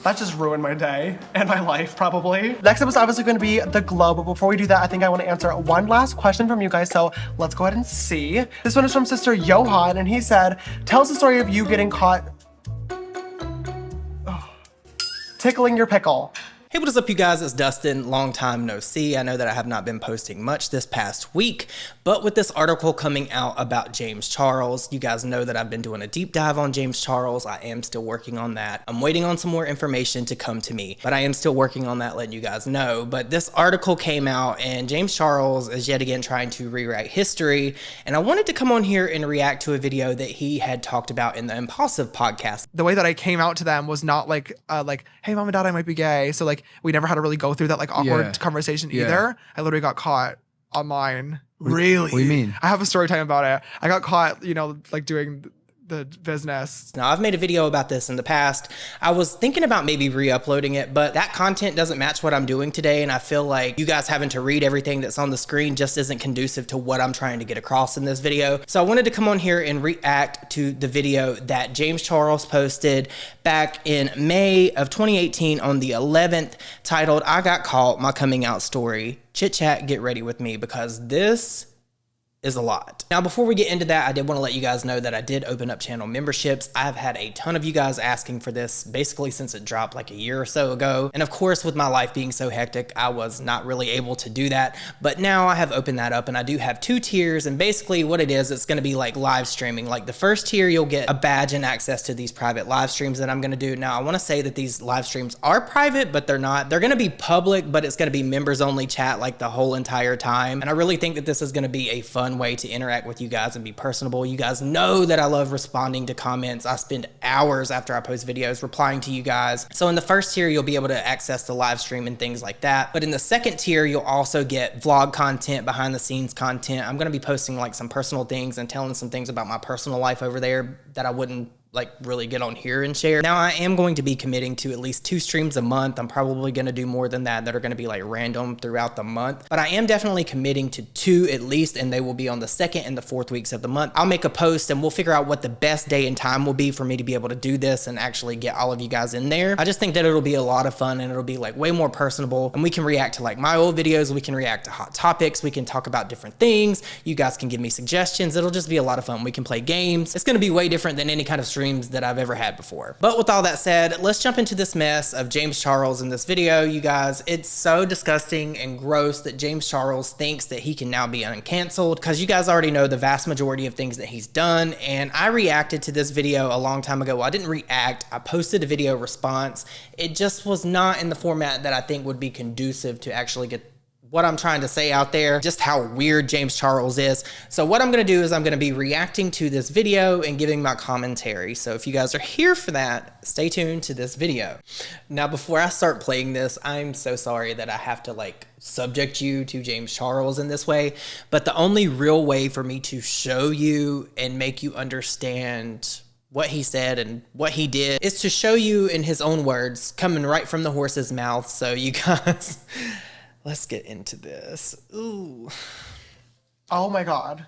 That just ruined my day and my life, probably. Next up is obviously going to be the glow, but before we do that, I think I want to answer one last question from you guys, so let's go ahead and see. This one is from Sister Johan, and he said, tell us the story of you getting caught tickling your pickle. Hey, what is up, you guys? It's Dustin. Long time no see. I know that I have not been posting much this past week, but with this article coming out about James Charles, you guys know that I've been doing a deep dive on James Charles. I am still working on that. I'm waiting on some more information to come to me, but I am still working on that, letting you guys know. But this article came out, and James Charles is yet again trying to rewrite history, and I wanted to come on here and react to a video that he had talked about in the Impulsive podcast. The way that I came out to them was not like, hey, mom and dad, I might be gay. So like, we never had to really go through that like awkward conversation either. I literally got caught online. Really? What do you mean? I have a story time about it. I got caught, you know, like doing the business. Now, I've made a video about this in the past. I was thinking about maybe re-uploading it, but that content doesn't match what I'm doing today, and I feel like you guys having to read everything that's on the screen just isn't conducive to what I'm trying to get across in this video. So I wanted to come on here and react to the video that James Charles posted back in May of 2018 on the 11th, titled, I Got Caught, My Coming Out Story. Chit chat, get ready with me, because this is a lot. Now, before we get into that, I did want to let you guys know that I did open up channel memberships. I've had a ton of you guys asking for this basically since it dropped like a year or so ago. And of course, with my life being so hectic, I was not really able to do that. But now I have opened that up, and I do have 2 tiers. And basically what it is, it's going to be like live streaming. Like the first tier, you'll get a badge and access to these private live streams that I'm going to do. Now, I want to say that these live streams are private, but they're not. They're going to be public, but it's going to be members only chat like the whole entire time. And I really think that this is going to be a fun way to interact with you guys and be personable. You guys know that I love responding to comments. I spend hours after I post videos replying to you guys. So in the first tier, you'll be able to access the live stream and things like that. But in the second tier, you'll also get vlog content, behind the scenes content. I'm going to be posting like some personal things and telling some things about my personal life over there that I wouldn't like really get on here and share. Now, I am going to be committing to at least 2 streams a month. I'm probably going to do more than that are going to be like random throughout the month, but I am definitely committing to 2 at least, and they will be on the 2nd and the 4th weeks of the month. I'll make a post and we'll figure out what the best day and time will be for me to be able to do this and actually get all of you guys in there. I just think that it'll be a lot of fun, and it'll be like way more personable, and we can react to like my old videos. We can react to hot topics. We can talk about different things. You guys can give me suggestions. It'll just be a lot of fun. We can play games. It's going to be way different than any kind of streams that I've ever had before. But with all that said, let's jump into this mess of James Charles in this video, you guys. It's so disgusting and gross that James Charles thinks that he can now be uncanceled, because you guys already know the vast majority of things that he's done. And I reacted to this video a long time ago. Well, I didn't react. I posted a video response. It just was not in the format that I think would be conducive to actually get what I'm trying to say out there, just how weird James Charles is. So what I'm gonna do is I'm gonna be reacting to this video and giving my commentary. So if you guys are here for that, stay tuned to this video. Now, before I start playing this, I'm so sorry that I have to like subject you to James Charles in this way, but the only real way for me to show you and make you understand what he said and what he did is to show you in his own words, coming right from the horse's mouth. So you guys, let's get into this. Ooh. Oh my God.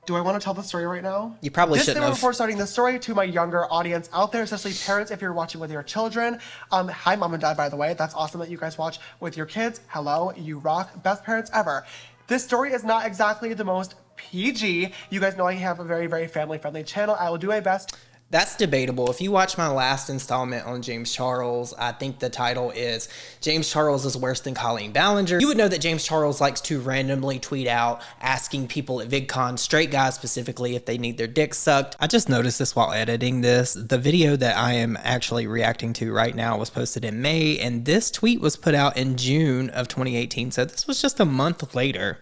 Do I want to tell the story right now? You probably shouldn't have. Before starting the story, to my younger audience out there, especially parents, if you're watching with your children. Hi, mom and dad, by the way. That's awesome that you guys watch with your kids. Hello, you rock. Best parents ever. This story is not exactly the most PG. You guys know I have a very, very family-friendly channel. I will do my best. That's debatable. If you watch my last installment on James Charles, I think the title is James Charles is Worse Than Colleen Ballinger. You would know that James Charles likes to randomly tweet out asking people at VidCon, straight guys specifically, if they need their dick sucked. I just noticed this while editing this. The video that I am actually reacting to right now was posted in May, and this tweet was put out in June of 2018. So this was just a month later.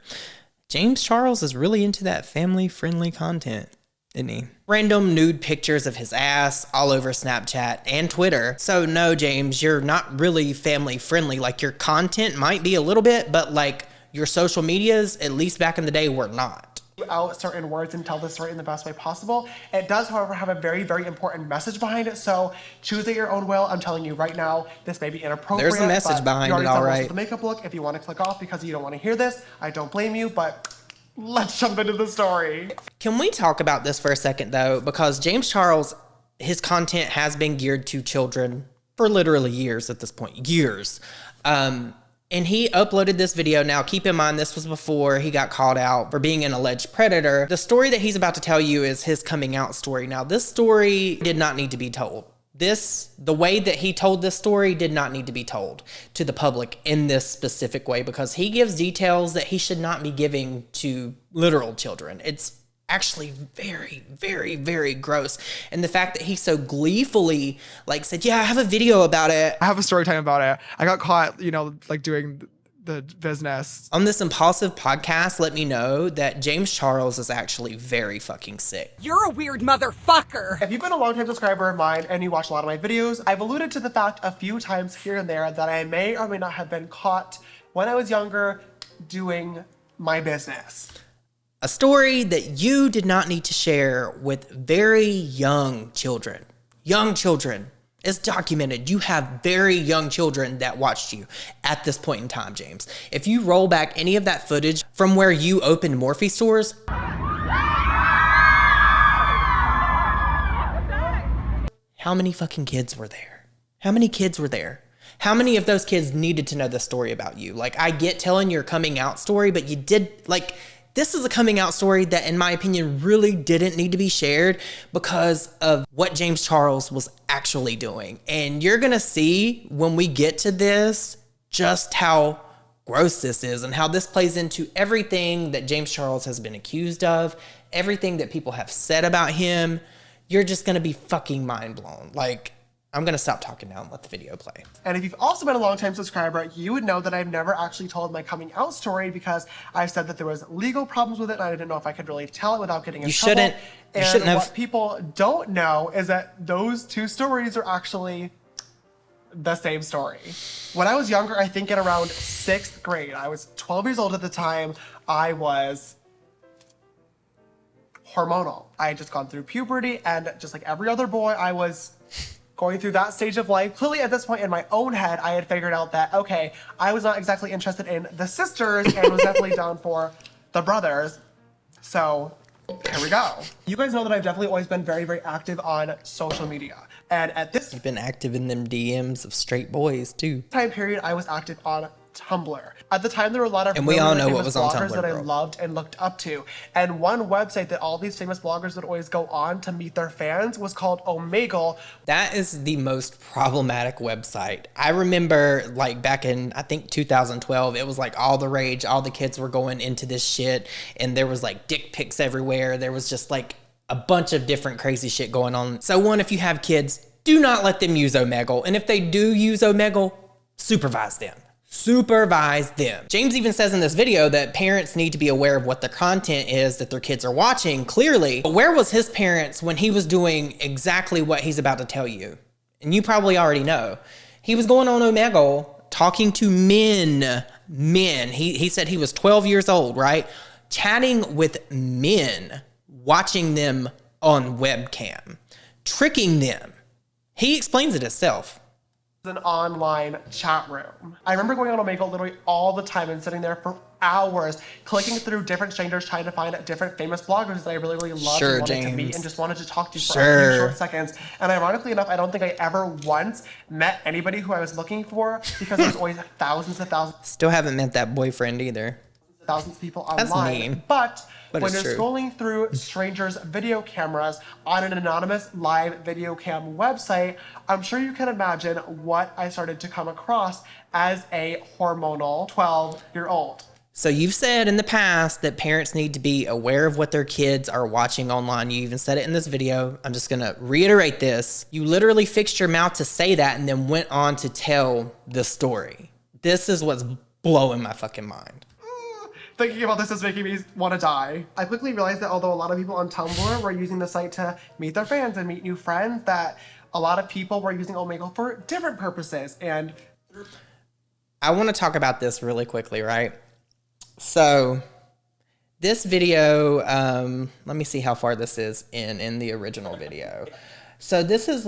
James Charles is really into that family-friendly content, isn't he? Random nude pictures of his ass all over Snapchat and Twitter. So no, James, you're not really family friendly. Like, your content might be a little bit, but like your social medias, at least back in the day, were not. Out certain words and tell the story in the best way possible. It does, however, have a very, very important message behind it. So choose at your own will. I'm telling you right now, this may be inappropriate. There's a message behind it, all right. The makeup look. If you want to click off because you don't want to hear this, I don't blame you, but let's jump into the story. Can we talk about this for a second though? Because James Charles, his content has been geared to children for literally years at this point, years. And he uploaded this video. Now, keep in mind, this was before he got called out for being an alleged predator. The story that he's about to tell you is his coming out story. Now, this story did not need to be told. The way that he told this story did not need to be told to the public in this specific way, because he gives details that he should not be giving to literal children. It's actually very, very, very gross. And the fact that he so gleefully said, yeah, I have a video about it. I have a story time about it. I got caught, doing the business. On this impulsive podcast, let me know that James Charles is actually very fucking sick. You're a weird motherfucker. If you've been a long-time subscriber of mine and you watch a lot of my videos, I've alluded to the fact a few times here and there that I may or may not have been caught when I was younger doing my business. A story that you did not need to share with very young children. Young children. It's documented. You have very young children that watched you at this point in time, James. If you roll back any of that footage from where you opened Morphe stores, how many fucking kids were there? How many kids were there? How many of those kids needed to know the story about you? I get telling your coming out story, but you did, this is a coming out story that, in my opinion, really didn't need to be shared because of what James Charles was actually doing. And you're going to see when we get to this just how gross this is and how this plays into everything that James Charles has been accused of, everything that people have said about him. You're just going to be fucking mind blown. I'm going to stop talking now and let the video play. And if you've also been a long-time subscriber, you would know that I've never actually told my coming out story because I said that there was legal problems with it and I didn't know if I could really tell it without getting in trouble. You shouldn't have. What people don't know is that those two stories are actually the same story. When I was younger, I think in around 6th grade, I was 12 years old at the time, I was hormonal. I had just gone through puberty and just like every other boy, I was going through that stage of life. Clearly at this point in my own head, I had figured out that, okay, I was not exactly interested in the sisters and was definitely down for the brothers. So here we go. You guys know that I've definitely always been very, very active on social media. And at this You've been active in them DMs of straight boys too. time period, I was active on Tumblr. At the time, there were a lot of And we all know what famous was on bloggers Tumblr, that I bro. loved and looked up to. And one website that all these famous bloggers would always go on to meet their fans was called Omegle. That is the most problematic website. I remember back in, I think 2012, it was all the rage. All the kids were going into this shit and there was dick pics everywhere. There was just a bunch of different crazy shit going on. So one, if you have kids, do not let them use Omegle. And if they do use Omegle, supervise them. Supervise them. James even says in this video that parents need to be aware of what the content is that their kids are watching, clearly. But where was his parents when he was doing exactly what he's about to tell you? And you probably already know. He was going on Omegle, talking to men. He said he was 12 years old, right? Chatting with men, watching them on webcam, tricking them. He explains it himself. An online chat room. I remember going on Omegle literally all the time and sitting there for hours, clicking through different strangers, trying to find different famous bloggers that I really, really loved and wanted to meet and just wanted to talk to for a few short seconds. And ironically enough, I don't think I ever once met anybody who I was looking for because there's always thousands and thousands. Still haven't met that boyfriend either. Thousands of people That's online. mean. But when it's you're true. scrolling through strangers' video cameras on an anonymous live video cam website, I'm sure you can imagine what I started to come across as a hormonal 12-year-old. So you've said in the past that parents need to be aware of what their kids are watching online. You even said it in this video. I'm just going to reiterate this. You literally fixed your mouth to say that and then went on to tell the story. This is what's blowing my fucking mind. Thinking about this is making me want to die. I quickly realized that although a lot of people on Tumblr were using the site to meet their fans and meet new friends, that a lot of people were using Omegle for different purposes. And I want to talk about this really quickly, right? So this video, let me see how far this is in the original video. So this is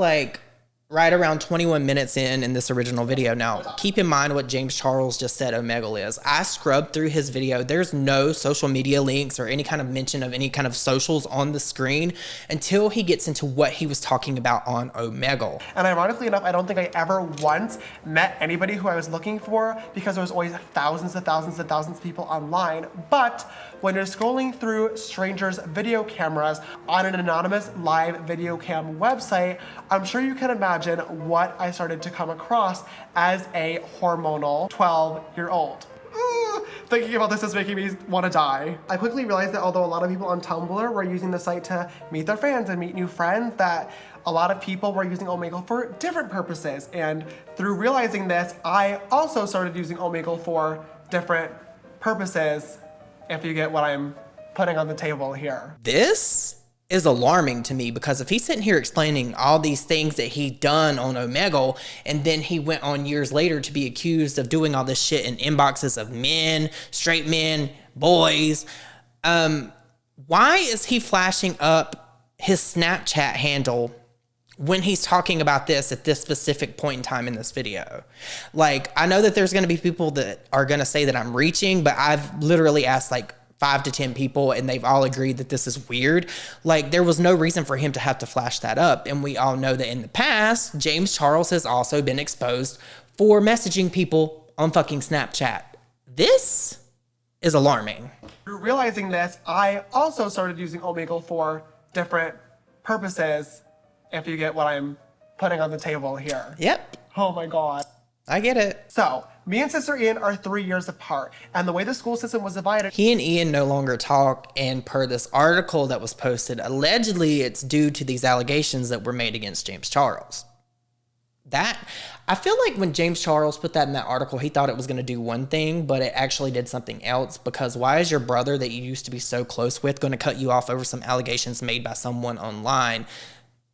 right around 21 minutes in this original video. Now, keep in mind what James Charles just said Omegle is. I scrubbed through his video. There's no social media links or any kind of mention of any kind of socials on the screen until he gets into what he was talking about on Omegle. And ironically enough, I don't think I ever once met anybody who I was looking for because there was always thousands and thousands and thousands of people online. But when you're scrolling through strangers' video cameras on an anonymous live video cam website, I'm sure you can imagine what I started to come across as a hormonal 12-year-old. Thinking about this is making me want to die. I quickly realized that although a lot of people on Tumblr were using the site to meet their fans and meet new friends, that a lot of people were using Omegle for different purposes. And through realizing this, I also started using Omegle for different purposes, if you get what I'm putting on the table here. This is alarming to me because if he's sitting here explaining all these things that he done on Omegle and then he went on years later to be accused of doing all this shit in inboxes of men, straight men, boys, why is he flashing up his Snapchat handle when he's talking about this at this specific point in time in this video? Like, I know that there's going to be people that are going to say that I'm reaching, but I've literally asked like 5 to 10 people and they've all agreed that this is weird. Like, there was no reason for him to have to flash that up. And we all know that in the past, James Charles has also been exposed for messaging people on fucking Snapchat. This is alarming. Through realizing this, I also started using Omegle for different purposes, if you get what I'm putting on the table here. Yep, Oh my God. I get it. So, me and Sister Ian are 3 years apart, and the way the school system was divided, He and Ian no longer talk, and per this article that was posted, allegedly it's due to these allegations that were made against James Charles. That, I feel like when James Charles put that in that article, he thought it was going to do one thing, but it actually did something else, because why is your brother that you used to be so close with going to cut you off over some allegations made by someone online,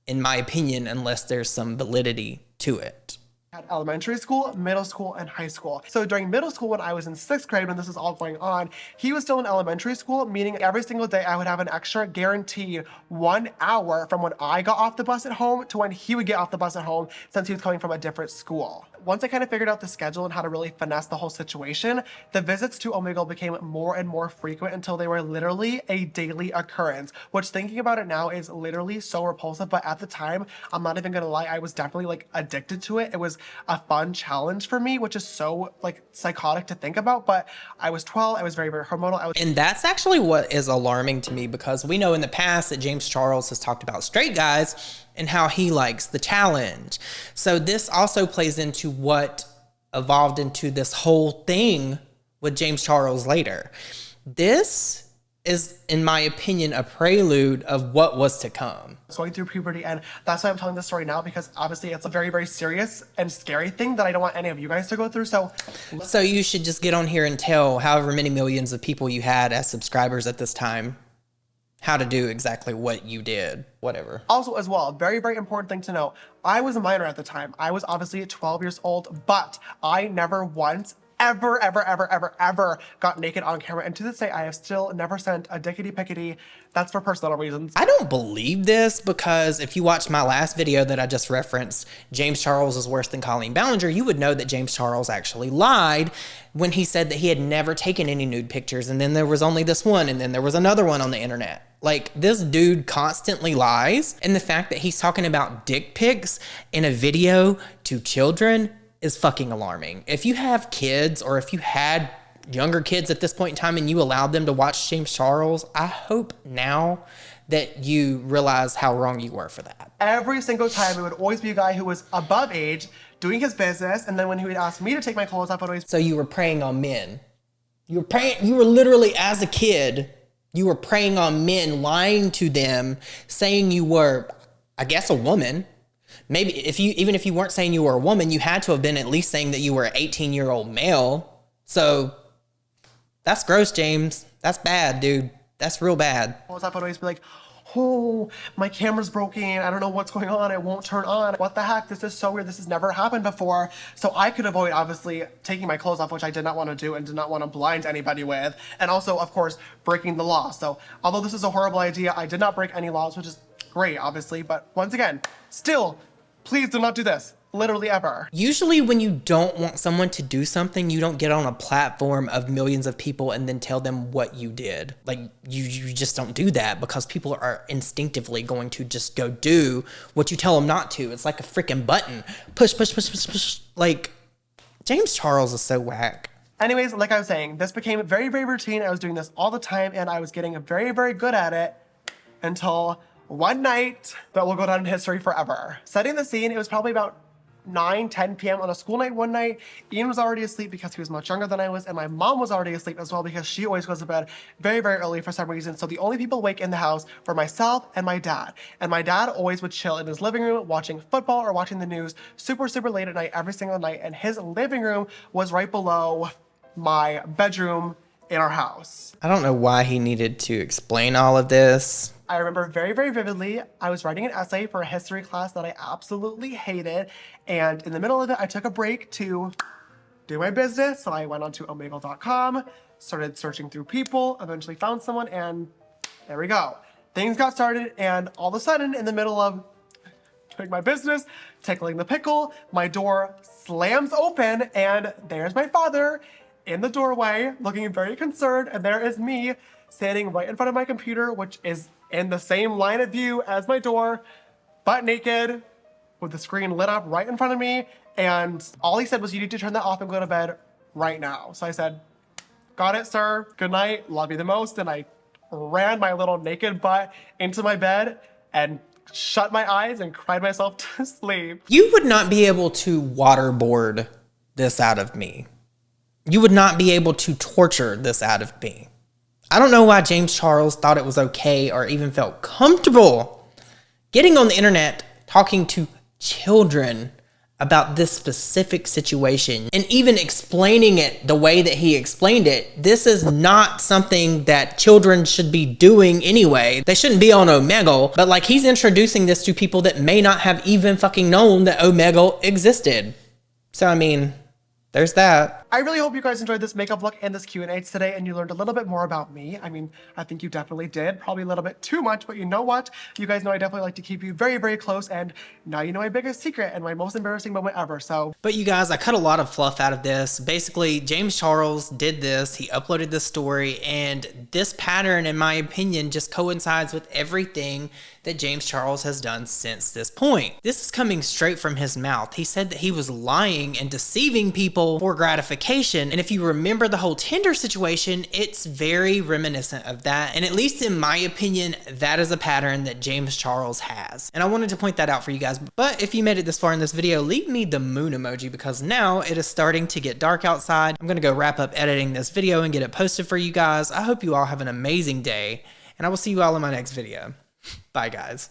in my opinion, unless there's some validity to it? at elementary school, middle school, and high school. So during middle school, when I was in 6th grade, when this was all going on, he was still in elementary school, meaning every single day I would have an extra guaranteed 1 hour from when I got off the bus at home to when he would get off the bus at home, since he was coming from a different school. Once I kind of figured out the schedule and how to really finesse the whole situation, the visits to Omegle became more and more frequent until they were literally a daily occurrence, which, thinking about it now, is literally so repulsive. But at the time, I'm not even gonna lie, I was definitely like addicted to it. It was a fun challenge for me, which is so like psychotic to think about. But I was 12, I was very, very hormonal. And that's actually what is alarming to me, because we know in the past that James Charles has talked about straight guys and how he likes the challenge. So this also plays into what evolved into this whole thing with James Charles later. This is, in my opinion, a prelude of what was to come. Going through puberty, and that's why I'm telling this story now, because obviously it's a very, very serious and scary thing that I don't want any of you guys to go through. So you should just get on here and tell however many millions of people you had as subscribers at this time how to do exactly what you did, whatever. Also, as well, very, very important thing to know, I was a minor at the time. I was obviously 12 years old, but I never once ever got naked on camera. And to this day, I have still never sent a dickety pickety. That's for personal reasons. I don't believe this, because if you watched my last video that I just referenced, James Charles is worse than Colleen Ballinger, you would know that James Charles actually lied when he said that he had never taken any nude pictures, and then there was only this one, and then there was another one on the internet. Like, this dude constantly lies, and the fact that he's talking about dick pics in a video to children is fucking alarming. If you have kids, or if you had younger kids at this point in time and you allowed them to watch James Charles, I hope now that you realize how wrong you were for that. Every single time, it would always be a guy who was above age, doing his business, and then when he would ask me to take my clothes off, I'd always... So you were preying on men. You were literally, as a kid, you were preying on men, lying to them, saying you were, I guess, a woman. Maybe even if you weren't saying you were a woman, you had to have been at least saying that you were an 18-year-old male. So that's gross, James. That's bad, dude. That's real bad. I'd always be like, oh, my camera's broken. I don't know what's going on. It won't turn on. What the heck? This is so weird. This has never happened before. So I could avoid, obviously, taking my clothes off, which I did not want to do and did not want to blind anybody with. And also, of course, breaking the law. So although this is a horrible idea, I did not break any laws, which is great, obviously. But once again, still Please do not do this. Literally ever. Usually when you don't want someone to do something, you don't get on a platform of millions of people and then tell them what you did. Like you just don't do that because people are instinctively going to just go do what you tell them not to. It's like a freaking button. Push, push, push, push, push. Like James Charles is so whack. Anyways, like I was saying, this became very, very routine. I was doing this all the time and I was getting very, very good at it until one night that will go down in history forever. Setting the scene, it was probably about 9-10 p.m. on a school night one night. Ian was already asleep because he was much younger than I was, and my mom was already asleep as well because she always goes to bed very, very early for some reason. So the only people awake in the house were myself and my dad. And my dad always would chill in his living room watching football or watching the news super, super late at night every single night. And his living room was right below my bedroom in our house. I don't know why he needed to explain all of this. I remember very, very vividly, I was writing an essay for a history class that I absolutely hated. And in the middle of it, I took a break to do my business. So I went onto omegle.com, started searching through people, eventually found someone, and there we go. Things got started, and all of a sudden, in the middle of doing my business, tickling the pickle, my door slams open, and there's my father in the doorway, looking very concerned, and there is me standing right in front of my computer, which is in the same line of view as my door, butt naked, with the screen lit up right in front of me. And all he said was, you need to turn that off and go to bed right now. So I said, got it, sir. Good night. Love you the most. And I ran my little naked butt into my bed and shut my eyes and cried myself to sleep. You would not be able to waterboard this out of me. You would not be able to torture this out of me. I don't know why James Charles thought it was okay or even felt comfortable getting on the internet talking to children about this specific situation and even explaining it the way that he explained it. This is not something that children should be doing anyway. They shouldn't be on Omegle, but like he's introducing this to people that may not have even fucking known that Omegle existed. So I mean, there's that. I really hope you guys enjoyed this makeup look and this Q&A today and you learned a little bit more about me. I mean, I think you definitely did. Probably a little bit too much, but you know what? You guys know I definitely like to keep you very, very close, and now you know my biggest secret and my most embarrassing moment ever, so. But you guys, I cut a lot of fluff out of this. Basically, James Charles did this. He uploaded this story, and this pattern, in my opinion, just coincides with everything that James Charles has done since this point. This is coming straight from his mouth. He said that he was lying and deceiving people for gratification. And if you remember the whole Tinder situation, it's very reminiscent of that. And at least in my opinion, that is a pattern that James Charles has. And I wanted to point that out for you guys. But if you made it this far in this video, leave me the moon emoji because now it is starting to get dark outside. I'm gonna go wrap up editing this video and get it posted for you guys. I hope you all have an amazing day, and I will see you all in my next video. Bye, guys.